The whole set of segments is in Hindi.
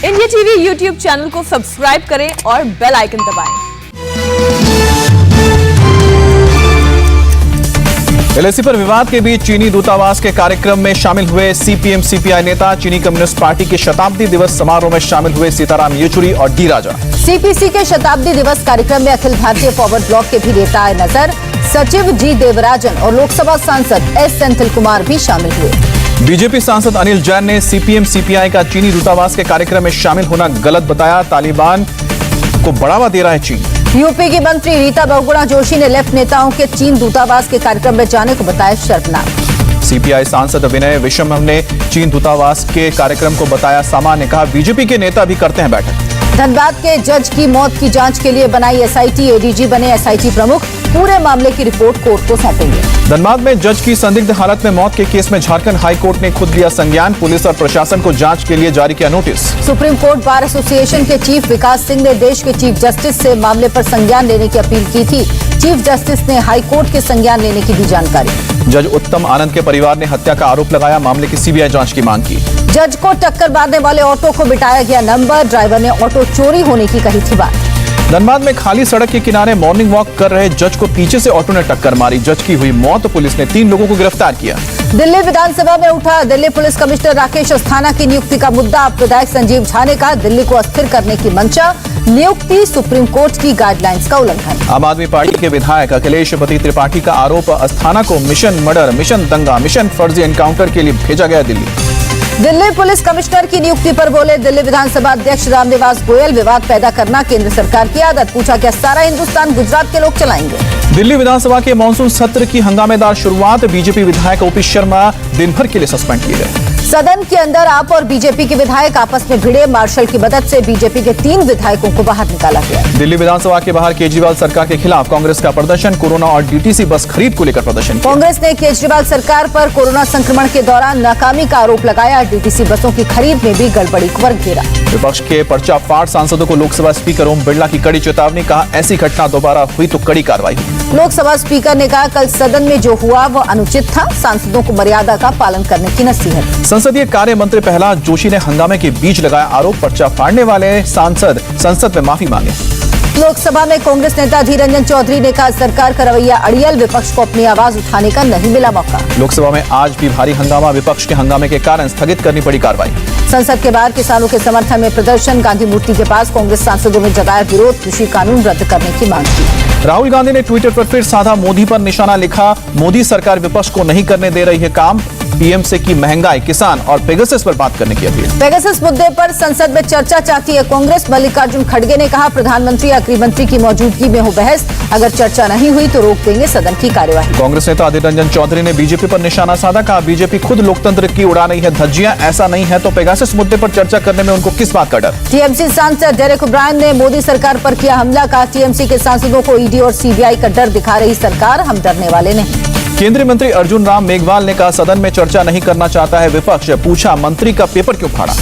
इंडिया टीवी यूट्यूब चैनल को सब्सक्राइब करें और बेल आइकन दबाएं। एलएसी पर विवाद के बीच चीनी दूतावास के कार्यक्रम में शामिल हुए सीपीएम सीपीआई नेता। चीनी कम्युनिस्ट पार्टी के शताब्दी दिवस समारोह में शामिल हुए सीताराम येचुरी और डी राजा। सीपीसी के शताब्दी दिवस कार्यक्रम में अखिल भारतीय फॉरवर्ड ब्लॉक के भी नेता आए नजर। सचिव जी देवराजन और लोकसभा सांसद एस सेंथिल कुमार भी शामिल हुए। बीजेपी सांसद अनिल जैन ने सीपीएम सीपीआई का चीनी दूतावास के कार्यक्रम में शामिल होना गलत बताया। तालिबान को बढ़ावा दे रहा है चीन। यूपी की मंत्री रीता बहुगुणा जोशी ने लेफ्ट नेताओं के चीन दूतावास के कार्यक्रम में जाने को बताया शर्मनाक। सीपीआई सांसद विनय विश्वम ने चीन दूतावास के कार्यक्रम को बताया सामान्य। कहा बीजेपी के नेता भी करते हैं बैठक। धनबाद के जज की मौत की जांच के लिए बनाई एसआईटी। एडीजी बने एसआईटी प्रमुख। पूरे मामले की रिपोर्ट कोर्ट को सौंपेंगे। धनबाद में जज की संदिग्ध हालत में मौत के केस में झारखंड हाई कोर्ट ने खुद लिया संज्ञान। पुलिस और प्रशासन को जांच के लिए जारी किया notice. Supreme court bar association के चीफ विकास सिंह ने देश के चीफ जस्टिस से मामले पर संज्ञान लेने की अपील की थी। चीफ जस्टिस ने हाई कोर्ट के संज्ञान लेने की दी जानकारी। जज उत्तम आनंद के परिवार ने हत्या का आरोप लगाया। मामले की सीबीआई जांच की मांग की। जज को टक्कर मारने वाले ऑटो को बिठाया गया नंबर। ड्राइवर ने ऑटो चोरी होने की कही थी बात। धनबाद में खाली सड़क के किनारे मॉर्निंग वॉक कर रहे जज को पीछे से ऑटो ने टक्कर मारी। जज की हुई मौत। पुलिस ने 3 लोगों को गिरफ्तार किया। दिल्ली विधानसभा में उठा दिल्ली पुलिस कमिश्नर राकेश अस्थाना की नियुक्ति का मुद्दा। विधायक संजीव झा ने कहा दिल्ली को अस्थिर करने की मंशा। नियुक्ति सुप्रीम कोर्ट की गाइडलाइंस का उल्लंघन। आम आदमी पार्टी के विधायक अखिलेश पति त्रिपाठी का आरोप। अस्थाना को मिशन मर्डर, मिशन दंगा, मिशन फर्जी एनकाउंटर के लिए भेजा गया दिल्ली। दिल्ली पुलिस कमिश्नर की नियुक्ति पर बोले दिल्ली विधानसभा अध्यक्ष रामनिवास गोयल। विवाद पैदा करना केंद्र सरकार की आदत। पूछा क्या सारा हिंदुस्तान गुजरात के लोग चलाएंगे। दिल्ली विधानसभा के मानसून सत्र की हंगामेदार शुरुआत। बीजेपी विधायक ओपी शर्मा दिन भर के लिए सस्पेंड किए गए। सदन के अंदर आप और बीजेपी के विधायक आपस में भिड़े। मार्शल की मदद से बीजेपी के 3 विधायकों को बाहर निकाला गया। दिल्ली विधानसभा के बाहर केजरीवाल सरकार के खिलाफ कांग्रेस का प्रदर्शन। कोरोना और डीटीसी बस खरीद को लेकर प्रदर्शन किया। कांग्रेस ने केजरीवाल सरकार पर कोरोना संक्रमण के दौरान नाकामी का आरोप लगाया। डीटीसी बसों की खरीद में भी गड़बड़ी पर घेरा। विपक्ष के पर्चा फाड़ सांसदों को लोकसभा स्पीकर ओम बिरला की कड़ी चेतावनी। कहा ऐसी घटना दोबारा हुई तो कड़ी कार्रवाई। लोकसभा स्पीकर ने कहा कल सदन में जो हुआ वो अनुचित था। सांसदों को मर्यादा का पालन करने की नसीहत। संसदीय कार्य मंत्री प्रहलाद जोशी ने हंगामे के बीच लगाया आरोप। पर्चा फाड़ने वाले सांसद संसद में माफी मांगे। लोकसभा में कांग्रेस नेता अधीर रंजन चौधरी ने कहा सरकार का रवैया अड़ियल। विपक्ष को अपनी आवाज उठाने का नहीं मिला मौका। लोकसभा में आज भी भारी हंगामा। विपक्ष के हंगामे के कारण स्थगित करनी पड़ी कार्रवाई। संसद के बाहर किसानों के समर्थन में प्रदर्शन। गांधी मूर्ति के पास कांग्रेस सांसदों ने जताया विरोध। कृषि कानून रद्द करने की मांग की। राहुल गांधी ने ट्विटर पर फिर साधा मोदी पर निशाना। लिखा मोदी सरकार विपक्ष को नहीं करने दे रही है काम। पीएम से की महंगाई, किसान और पेगासस पर बात करने की अपील। पेगासस मुद्दे पर संसद में चर्चा चाहती है कांग्रेस। मल्लिकार्जुन खड़गे ने कहा प्रधानमंत्री या गृह मंत्री की मौजूदगी में हो बहस। अगर चर्चा नहीं हुई तो रोक देंगे सदन की कार्यवाही। कांग्रेस नेता अधीर रंजन चौधरी ने बीजेपी पर निशाना साधा। कहा बीजेपी खुद लोकतंत्र की उड़ा रही है धज्जियां। ऐसा नहीं है तो पेगासस मुद्दे पर चर्चा करने में उनको किस बात का डर। टीएमसी सांसद डेरेक ओब्रायन ने मोदी सरकार पर किया हमला। कहा टीएमसी के सांसदों को ईडी और सीबीआई का डर दिखा रही सरकार। हम डरने वाले नहीं। केंद्रीय मंत्री अर्जुन राम मेघवाल ने कहा सदन में चर्चा नहीं करना चाहता है विपक्ष। पूछा मंत्री का पेपर क्यों फाड़ा।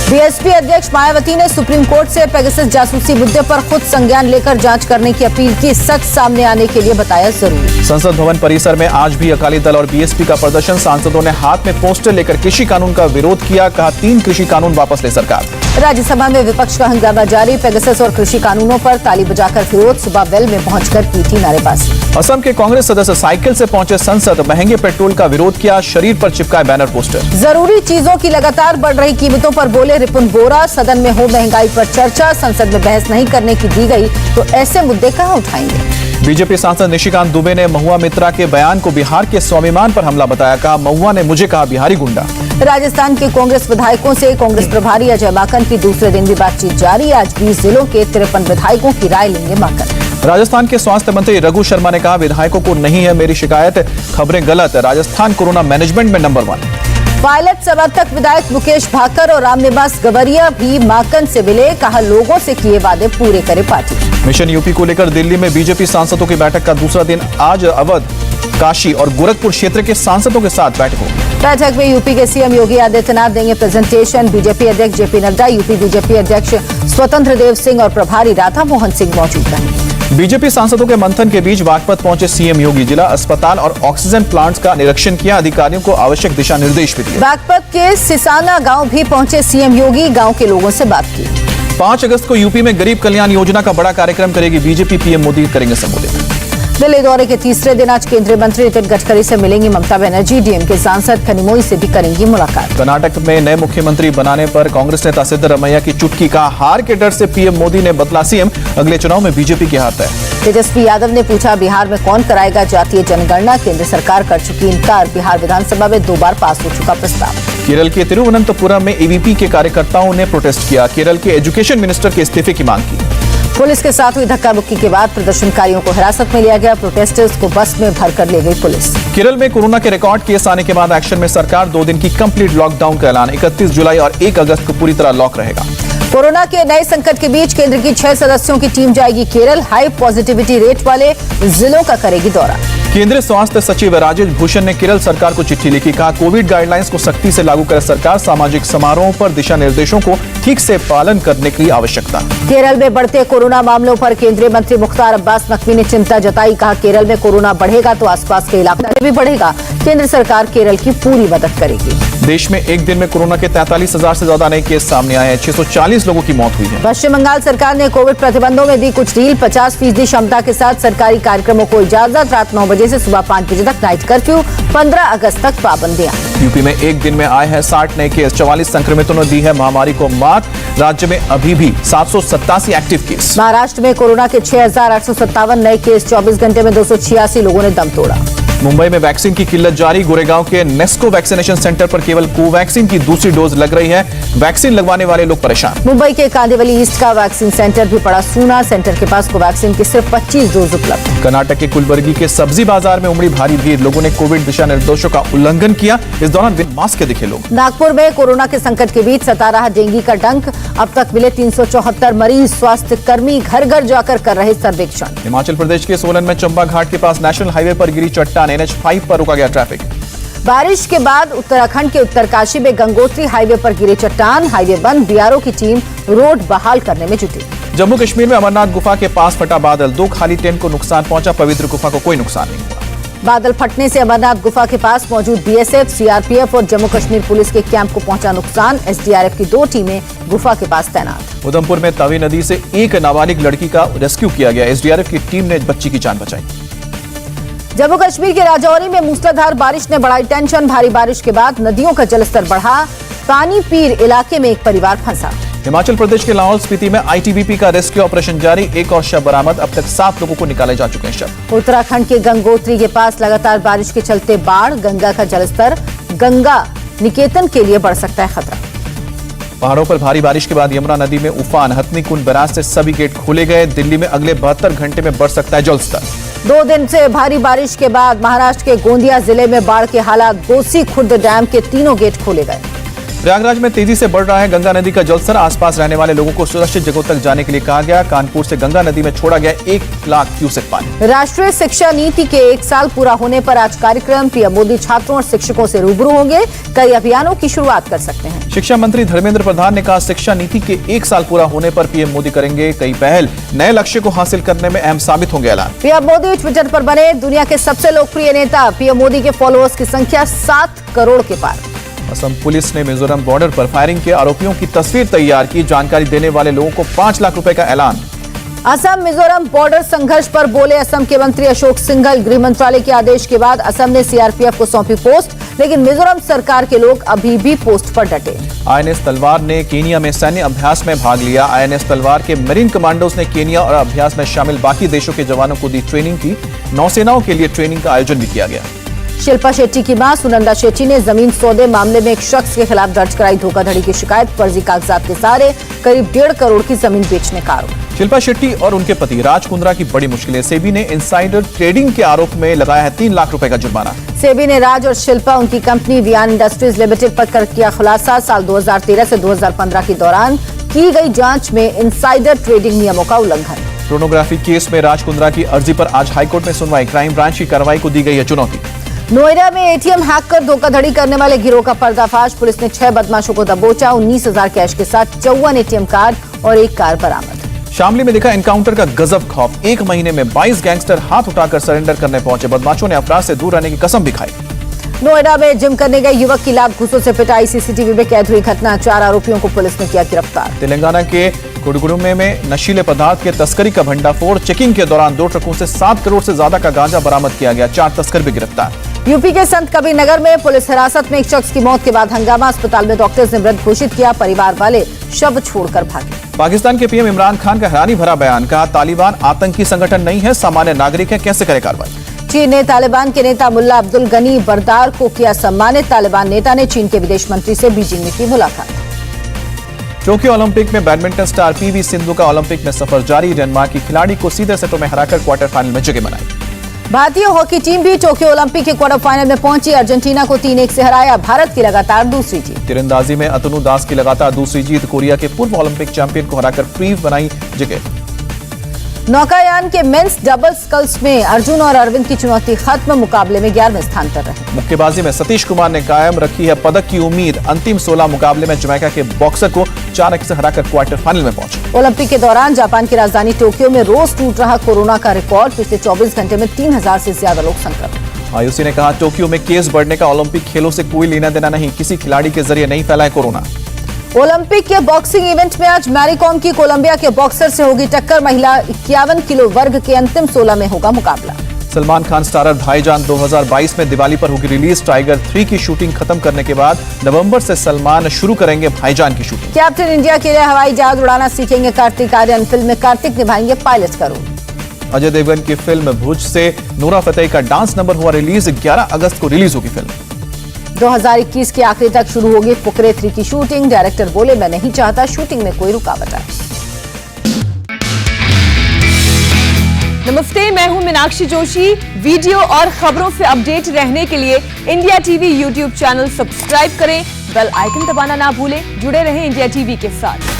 बीएसपी अध्यक्ष मायावती ने सुप्रीम कोर्ट से पेगासस जासूसी मुद्दे पर खुद संज्ञान लेकर जांच करने की अपील की। सच सामने आने के लिए बताया जरूरी। संसद भवन परिसर में आज भी अकाली दल और बीएसपी का प्रदर्शन। सांसदों ने हाथ में पोस्टर लेकर कृषि कानून का विरोध किया। कहा 3 कृषि कानून वापस ले सरकार। राज्यसभा में विपक्ष का हंगामा जारी। पेगासस और कृषि कानूनों पर ताली बजाकर विरोध। सुबह वेल में पहुंचकर की थी नारेबाजी। असम के कांग्रेस सदस्य साइकिल से पहुंचे संसद। महंगे पेट्रोल का विरोध किया। शरीर पर चिपकाए बैनर पोस्टर। जरूरी चीजों की लगातार बढ़ रही कीमतों पर बोले रिपुन बोरा। सदन में हो महंगाई पर चर्चा। संसद में बहस नहीं करने की दी गई तो ऐसे मुद्दे कहां उठाएंगे। बीजेपी सांसद निशिकांत दुबे ने महुआ मित्रा के बयान को बिहार के स्वाभिमान पर हमला बताया। कहा महुआ ने मुझे कहा बिहारी गुंडा। राजस्थान के कांग्रेस विधायकों से कांग्रेस प्रभारी अजय माकन की दूसरे दिन भी बातचीत जारी। आज 20 जिलों के 53 विधायकों की राय लेंगे माकन। राजस्थान के स्वास्थ्य मंत्री रघु शर्मा ने कहा विधायकों को नहीं है मेरी शिकायत। खबरें गलत। राजस्थान कोरोना मैनेजमेंट में नंबर 1। पायलट समर्थक विधायक मुकेश भाकर और रामनिवास गवरिया भी माकन से मिले। कहा लोगों से किए वादे पूरे करे पार्टी। मिशन यूपी को लेकर दिल्ली में बीजेपी सांसदों की बैठक का दूसरा दिन। आज अवध, काशी और गोरखपुर क्षेत्र के सांसदों के साथ बैठक होगी। बैठक में यूपी के सीएम योगी आदित्यनाथ देंगे प्रेजेंटेशन। बीजेपी अध्यक्ष जेपी नड्डा, यूपी बीजेपी अध्यक्ष स्वतंत्र देव सिंह और प्रभारी राधा मोहन सिंह मौजूद रहेंगे। बीजेपी सांसदों के मंथन के बीच बागपत पहुंचे सीएम योगी। जिला अस्पताल और ऑक्सीजन प्लांट्स का निरीक्षण किया, अधिकारियों को आवश्यक दिशा निर्देश भी दिए। बागपत के सिसाना गांव भी पहुंचे सीएम योगी, गांव के लोगों से बात की। 5 अगस्त को यूपी में गरीब कल्याण योजना का बड़ा कार्यक्रम करेगी बीजेपी, पीएम मोदी करेंगे संबोधित। दिल्ली दौरे के तीसरे दिन आज केंद्रीय मंत्री नितिन गडकरी से मिलेंगी ममता बनर्जी, डीएमके सांसद कनिमोई से भी करेंगी मुलाकात। कर्नाटक में नए मुख्यमंत्री बनाने पर कांग्रेस नेता सिद्धरमैया की चुटकी का हार के डर से पीएम मोदी ने बदला सीएम, अगले चुनाव में बीजेपी की हार तय। तेजस्वी यादव ने पूछा बिहार में कौन कराएगा जातीय जनगणना, केंद्र सरकार कर चुकी इनकार, बिहार विधानसभा में 2 बार पास हो चुका प्रस्ताव। केरल के तिरुवनंतपुरम में एबीपी के कार्यकर्ताओं ने प्रोटेस्ट किया, केरल के एजुकेशन मिनिस्टर के इस्तीफे की मांग की। पुलिस के साथ हुई धक्का मुक्की के बाद प्रदर्शनकारियों को हिरासत में लिया गया, प्रोटेस्टर्स को बस में भरकर ले गई पुलिस। केरल में कोरोना के रिकॉर्ड केस आने के बाद एक्शन में सरकार, 2 दिन की कंप्लीट लॉकडाउन का ऐलान, 31 जुलाई और 1 अगस्त को पूरी तरह लॉक रहेगा। कोरोना के नए संकट के बीच केंद्र की 6 सदस्यों की टीम जाएगी केरल, हाई पॉजिटिविटी रेट वाले जिलों का करेगी दौरा। केंद्रीय स्वास्थ्य सचिव राजेश भूषण ने केरल सरकार को चिट्ठी लिखी, कहा कोविड गाइडलाइंस को सख्ती से लागू करे सरकार, सामाजिक समारोहों पर दिशा निर्देशों को ठीक से पालन करने की आवश्यकता। केरल में बढ़ते कोरोना मामलों पर केंद्रीय मंत्री मुख्तार अब्बास नकवी ने चिंता जताई, कहा केरल में कोरोना बढ़ेगा तो आसपास के इलाकों में भी बढ़ेगा, केंद्र सरकार केरल की पूरी मदद करेगी। देश में एक दिन में कोरोना के 43,000 से ज्यादा नए केस सामने आए हैं, 640 लोगों की मौत हुई है। पश्चिम बंगाल सरकार ने कोविड प्रतिबंधों में दी कुछ ढील, 50% क्षमता के साथ सरकारी कार्यक्रमों को इजाजत, रात 9 बजे से सुबह 5 बजे तक नाइट कर्फ्यू, 15 अगस्त तक पाबंदियां। यूपी में एक दिन में आए हैं 60 नए केस, 44 संक्रमितों ने दी है महामारी को मात, राज्य में अभी भी 787 एक्टिव केस। महाराष्ट्र में कोरोना के 6,857 नए केस, 24 घंटे में 286 लोगों ने दम तोड़ा। मुंबई में वैक्सीन की किल्लत जारी, गोरेगांव के नेस्को वैक्सीनेशन सेंटर पर केवल कोवैक्सीन की दूसरी डोज लग रही है, वैक्सीन लगवाने वाले लोग परेशान। मुंबई के कांदिवली ईस्ट का वैक्सीन सेंटर भी पड़ा सूना, सेंटर के पास कोवैक्सीन की सिर्फ 25 डोज उपलब्ध। कर्नाटक के कुलबर्गी के सब्जी बाजार में उमड़ी भारी भीड़, लोगों ने कोविड दिशा निर्देशों का उल्लंघन किया, इस दौरान बिना मास्क के दिखे लोग। नागपुर में कोरोना के संकट के बीच सता रहा डेंगू का डंक, अब तक मिले 374 मरीज, स्वास्थ्य कर्मी घर घर जाकर कर रहे सर्वेक्षण। हिमाचल प्रदेश के सोलन में चंबा घाट के पास नेशनल हाईवे पर गिरी चट्टान, NH5 पर रुका गया ट्रैफिक। बारिश के बाद उत्तराखंड के उत्तरकाशी में गंगोत्री हाईवे पर गिरे चट्टान, हाईवे बंद, बीआरओ की टीम रोड बहाल करने में जुटी। जम्मू कश्मीर में अमरनाथ गुफा के पास फटा बादल, 2 खाली टेंट को नुकसान पहुंचा, पवित्र गुफा को कोई नुकसान नहीं हुआ। बादल फटने से अमरनाथ गुफा के पास मौजूद बीएसएफ, सीआरपीएफ और जम्मू कश्मीर पुलिस के कैंप को पहुंचा नुकसान, एसडीआरएफ की 2 टीमें गुफा के पास तैनात। उधमपुर में तवी नदी से एक नाबालिग लड़की का रेस्क्यू किया गया, एसडीआरएफ की टीम ने बच्ची की जान बचाई। जम्मू कश्मीर के राजौरी में मूसलाधार बारिश ने बढ़ाई टेंशन, भारी बारिश के बाद नदियों का जलस्तर बढ़ा, पानी पीर इलाके में एक परिवार फंसा। हिमाचल प्रदेश के लाहौल स्पीति में आईटीबीपी का रेस्क्यू ऑपरेशन जारी, एक और शव बरामद, अब तक 7 लोगों को निकाले जा चुके हैं शव। उत्तराखंड के गंगोत्री के पास लगातार बारिश के चलते बाढ़, गंगा का जलस्तर गंगा निकेतन के लिए बढ़ सकता है खतरा। पहाड़ों पर भारी बारिश के बाद यमुना नदी में उफान, हथनीकुंड बैराज से सभी गेट खोले गए, दिल्ली में अगले 72 घंटे में बढ़ सकता है जलस्तर। 2 दिन से भारी बारिश के बाद महाराष्ट्र के गोंदिया जिले में बाढ़ के हालात, गोसी खुर्द डैम के 3 गेट खोले गए। प्रयागराज में तेजी से बढ़ रहा है गंगा नदी का जलस्तर, आसपास रहने वाले लोगों को सुरक्षित जगहों तक जाने के लिए कहा गया। कानपुर से गंगा नदी में छोड़ा गया 1 लाख क्यूसेक पानी। राष्ट्रीय शिक्षा नीति के 1 साल पूरा होने पर आज कार्यक्रम, पीएम मोदी छात्रों और शिक्षकों से रूबरू होंगे, कई अभियानों की शुरुआत कर सकते हैं। शिक्षा मंत्री धर्मेंद्र प्रधान ने कहा शिक्षा नीति के 1 साल पूरा होने पर पीएम मोदी करेंगे कई पहल, नए लक्ष्य को हासिल करने में अहम साबित होंगे ऐलान। पीएम मोदी ट्विटर पर बने दुनिया के सबसे लोकप्रिय नेता, पीएम मोदी के फॉलोअर्स की संख्या 7 करोड़ के पार। असम पुलिस ने मिजोरम बॉर्डर पर फायरिंग के आरोपियों की तस्वीर तैयार की, जानकारी देने वाले लोगों को 5 लाख रुपए का ऐलान। असम मिजोरम बॉर्डर संघर्ष पर बोले असम के मंत्री अशोक सिंघल, गृह मंत्रालय के आदेश के बाद असम ने सीआरपीएफ को सौंपी पोस्ट, लेकिन मिजोरम सरकार के लोग अभी भी पोस्ट पर डटे। आईएनएस तलवार ने केनिया में सैन्य अभ्यास में भाग लिया, आईएनएस तलवार के मरीन कमांडोज ने केनिया और अभ्यास में शामिल बाकी देशों के जवानों को दी ट्रेनिंग की, नौसेनाओं के लिए ट्रेनिंग का आयोजन भी किया गया। शिल्पा शेट्टी की मां सुनंदा शेट्टी ने जमीन सौदे मामले में एक शख्स के खिलाफ दर्ज कराई धोखाधड़ी की शिकायत, फर्जी कागजात के सहारे करीब 1.5 करोड़ की जमीन बेचने का आरोप। शिल्पा शेट्टी और उनके पति राज कुंद्रा की बड़ी मुश्किलें, सेबी ने इनसाइडर ट्रेडिंग के आरोप में लगाया है 3 लाख रुपए का जुर्माना। सेबी ने राज और शिल्पा उनकी कंपनी वियान इंडस्ट्रीज लिमिटेड पर किया खुलासा, साल 2013 से 2015 के दौरान की गई जांच में इनसाइडर ट्रेडिंग नियमों का उल्लंघन। पोर्नोग्राफी केस में राज कुंद्रा की अर्जी पर आज हाईकोर्ट में सुनवाई, क्राइम ब्रांच की कार्रवाई को दी गई है चुनौती। नोएडा में एटीएम हैक कर धोखाधड़ी करने वाले गिरोह का पर्दाफाश, पुलिस ने 6 बदमाशों को दबोचा, 19,000 कैश के साथ 54 एटीएम कार्ड और 1 कार बरामद। शामली में दिखा एनकाउंटर का गजब खौफ। 1 महीने में 22 गैंगस्टर हाथ उठाकर सरेंडर करने पहुंचे। बदमाशों ने अपराध से दूर रहने की कसम भी खाई। नोएडा में जिम करने गए युवक की लात घूंसों से पिटाई। सीसीटीवी में कैद हुई घटना। 4 आरोपियों को पुलिस ने किया गिरफ्तार। तेलंगाना के गुड़गुड़ुमे में नशीले पदार्थ के तस्करी का भंडाफोड़। चेकिंग के दौरान 2 ट्रकों से 7 करोड़ से ज्यादा का गांजा बरामद किया गया। 4 तस्कर भी गिरफ्तार। यूपी के संत कबीर नगर में पुलिस हिरासत में एक शख्स की मौत के बाद हंगामा। अस्पताल में डॉक्टर्स ने मृत घोषित किया। परिवार वाले शव छोड़कर भागे। पाकिस्तान के पीएम इमरान खान का हैरानी भरा बयान। कहा तालिबान आतंकी संगठन नहीं है, सामान्य नागरिक है, कैसे करे कार्रवाई। चीन ने तालिबान के नेता मुल्ला अब्दुल गनी बरदार को किया सम्मानित। तालिबान नेता ने चीन के विदेश मंत्री से बीजिंग में की मुलाकात। टोक्यो ओलंपिक में बैडमिंटन स्टार पीवी सिंधु का ओलंपिक में सफर जारी। डेनमार्क की खिलाड़ी को सीधे सेटों में हराकर क्वार्टर फाइनल में जगह बनाई। भारतीय हॉकी टीम भी टोक्यो ओलंपिक के क्वार्टर फाइनल में पहुंची। अर्जेंटीना को 3-1 से हराया। भारत की लगातार दूसरी जीत। तीरंदाजी में अतनु दास की लगातार दूसरी जीत। कोरिया के पूर्व ओलंपिक चैंपियन को हराकर प्रीव बनाई जगह। नौकायान के मेंस डबल स्कल्स में अर्जुन और अरविंद की चुनौती खत्म। मुकाबले में 11वें स्थान पर रहे। मुक्केबाजी में सतीश कुमार ने कायम रखी है पदक की उम्मीद। अंतिम 16 मुकाबले में जमैका के बॉक्सर को 4-1 से हराकर क्वार्टर फाइनल में पहुंचे। ओलंपिक के दौरान जापान की राजधानी टोक्यो में रोज टूट रहा कोरोना का रिकॉर्ड। पिछले 24 घंटे में 3000 से ज्यादा लोग संक्रमित। आईओसी ने कहा टोक्यो में केस बढ़ने का ओलंपिक खेलों से कोई लेना देना नहीं। किसी खिलाड़ी के जरिए नहीं फैला है कोरोना। ओलंपिक के बॉक्सिंग इवेंट में आज मैरी कॉम की कोलंबिया के बॉक्सर से होगी टक्कर। महिला 51 किलो वर्ग के अंतिम 16 में होगा मुकाबला। सलमान खान स्टारर भाईजान 2022 में दिवाली पर होगी रिलीज। टाइगर 3 की शूटिंग खत्म करने के बाद नवंबर से सलमान शुरू करेंगे भाईजान की शूटिंग। कैप्टन इंडिया के लिए हवाई जहाज उड़ाना सीखेंगे कार्तिक आर्यन। फिल्म में कार्तिक निभाएंगे पायलट का रोल। अजय देवगन की फिल्म भुज से नूरा फतेही का डांस नंबर हुआ रिलीज। 11 अगस्त को रिलीज होगी फिल्म। 2021 के आखिरी तक शुरू होगी फुकरे 3 की शूटिंग। डायरेक्टर बोले मैं नहीं चाहता शूटिंग में कोई रुकावट आए। नमस्ते, मैं हूं मीनाक्षी जोशी। वीडियो और खबरों से अपडेट रहने के लिए India TV YouTube channel subscribe करें। बेल आइकन दबाना ना भूलें। जुड़े रहें इंडिया टीवी के साथ।